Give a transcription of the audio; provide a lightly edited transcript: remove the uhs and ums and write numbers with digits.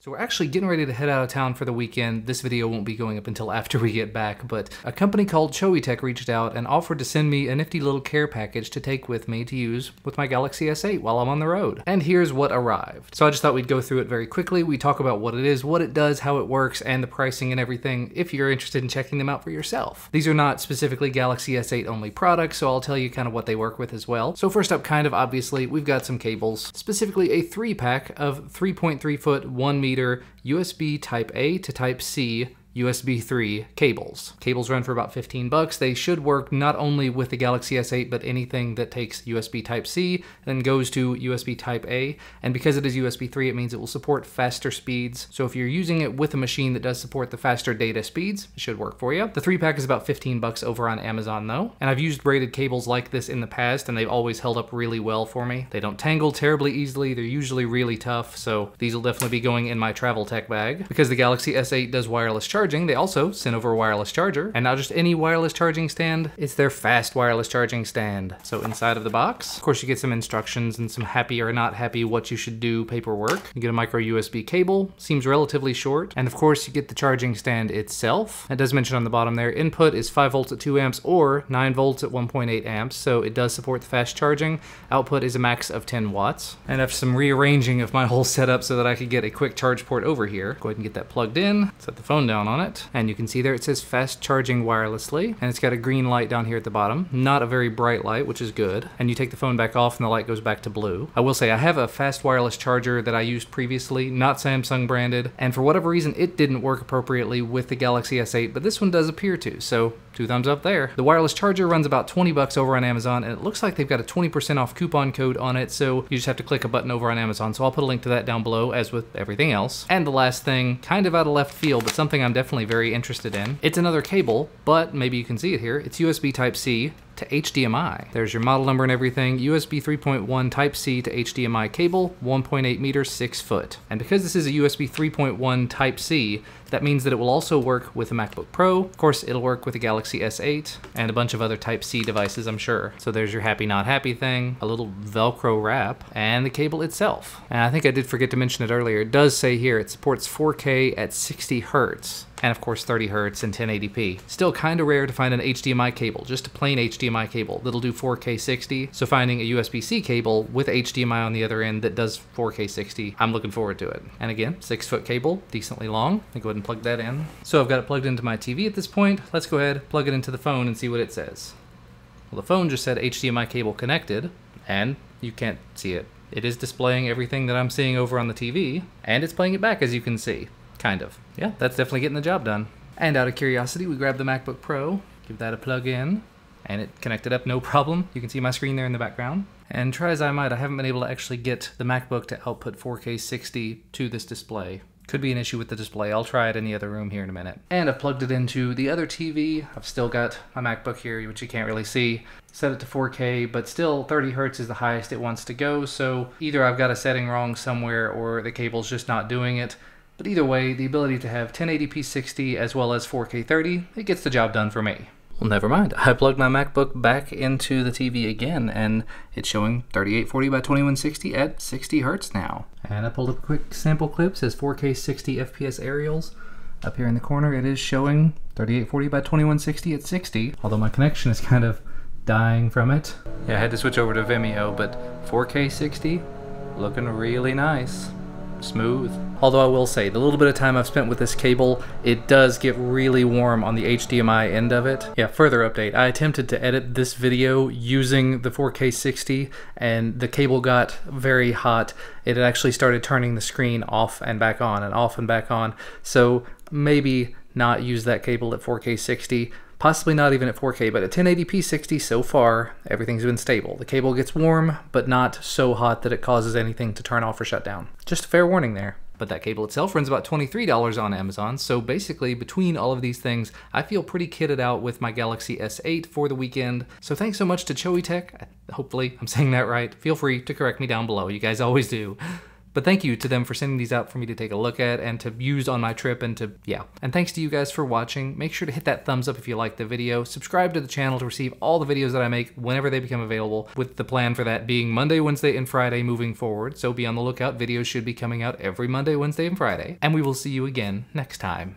So we're actually getting ready to head out of town for the weekend. This video won't be going up until after we get back, but a company called Choetech reached out and offered to send me a nifty little care package to take with me to use with my Galaxy S8 while I'm on the road. And here's what arrived. So I just thought we'd go through it very quickly. We talk about what it is, what it does, how it works, and the pricing and everything if you're interested in checking them out for yourself. These are not specifically Galaxy S8 only products, so I'll tell you kind of what they work with as well. So first up, kind of obviously, we've got some cables, specifically a 3-pack of 3.3 foot, 1 meter USB Type A to Type C USB 3 cables. Cables run for about 15 bucks. They should work not only with the Galaxy S8, but anything that takes USB Type C and then goes to USB Type A. And because it is USB 3, it means it will support faster speeds. So if you're using it with a machine that does support the faster data speeds, it should work for you. The 3-pack is about 15 bucks over on Amazon though. And I've used braided cables like this in the past and they've always held up really well for me. They don't tangle terribly easily. They're usually really tough. So these will definitely be going in my travel tech bag. Because the Galaxy S8 does wireless charging, they also send over a wireless charger, and not just any wireless charging stand, it's their fast wireless charging stand. So inside of the box, of course, you get some instructions and some happy or not happy what you should do paperwork. You get a micro USB cable, seems relatively short, and of course you get the charging stand itself. It does mention on the bottom there, input is 5 volts at 2 amps or 9 volts at 1.8 amps, so it does support the fast charging. Output is a max of 10 watts. And after some rearranging of my whole setup so that I could get a quick charge port over here, go ahead and get that plugged in, set the phone down on it, and you can see there it says fast charging wirelessly, and it's got a green light down here at the bottom. Not a very bright light, which is good. And you take the phone back off and the light goes back to blue. I will say I have a fast wireless charger that I used previously, not Samsung branded, and for whatever reason it didn't work appropriately with the Galaxy S8, but this one does appear to, so 2 thumbs up there. The wireless charger runs about 20 bucks over on Amazon, and it looks like they've got a 20% off coupon code on it, so you just have to click a button over on Amazon. So I'll put a link to that down below, as with everything else. And the last thing, kind of out of left field, but something I'm definitely very interested in. It's another cable, but maybe you can see it here. It's USB Type-C to HDMI. There's your model number and everything. USB 3.1 Type-C to HDMI cable, 1.8 meters, 6 foot. And because this is a USB 3.1 Type-C, that means that it will also work with a MacBook Pro. Of course, it'll work with a Galaxy S8 and a bunch of other Type-C devices, I'm sure. So there's your happy not happy thing, a little Velcro wrap, and the cable itself. And I think I did forget to mention it earlier. It does say here it supports 4K at 60 Hertz. And of course 30 Hertz and 1080p. Still kind of rare to find an HDMI cable, just a plain HDMI cable that'll do 4K 60. So finding a USB-C cable with HDMI on the other end that does 4K 60, I'm looking forward to it. And again, 6-foot cable, decently long. Let me go ahead and plug that in. So I've got it plugged into my TV at this point. Let's go ahead, plug it into the phone and see what it says. Well, the phone just said HDMI cable connected, and you can't see it. It is displaying everything that I'm seeing over on the TV, and it's playing it back, as you can see. Kind of. Yeah, that's definitely getting the job done. And out of curiosity, we grabbed the MacBook Pro, give that a plug in, and it connected up no problem. You can see my screen there in the background. And try as I might, I haven't been able to actually get the MacBook to output 4K 60 to this display. Could be an issue with the display. I'll try it in the other room here in a minute. And I've plugged it into the other TV. I've still got my MacBook here, which you can't really see. Set it to 4K, but still 30 Hertz is the highest it wants to go. So either I've got a setting wrong somewhere or the cable's just not doing it. But either way, the ability to have 1080p 60 as well as 4K 30, it gets the job done for me. Well, never mind. I plugged my MacBook back into the TV again, and it's showing 3840 by 2160 at 60 Hertz now. And I pulled up a quick sample clip. It says 4K 60 FPS aerials. Up here in the corner, it is showing 3840 by 2160 at 60, although my connection is kind of dying from it. Yeah, I had to switch over to Vimeo, but 4K 60, looking really nice. Smooth. Although I will say, the little bit of time I've spent with this cable, it does get really warm on the HDMI end of it. Yeah, further update. I attempted to edit this video using the 4K 60 and the cable got very hot. It had actually started turning the screen off and back on and off and back on. So maybe not use that cable at 4K 60. Possibly not even at 4K, but at 1080p 60 so far, everything's been stable. The cable gets warm, but not so hot that it causes anything to turn off or shut down. Just a fair warning there. But that cable itself runs about $23 on Amazon, so basically between all of these things, I feel pretty kitted out with my Galaxy S8 for the weekend. So thanks so much to Choetech. Hopefully I'm saying that right. Feel free to correct me down below. You guys always do. But thank you to them for sending these out for me to take a look at and to use on my trip and to, yeah. And thanks to you guys for watching. Make sure to hit that thumbs up if you liked the video. Subscribe to the channel to receive all the videos that I make whenever they become available, with the plan for that being Monday, Wednesday, and Friday moving forward. So be on the lookout. Videos should be coming out every Monday, Wednesday, and Friday. And we will see you again next time.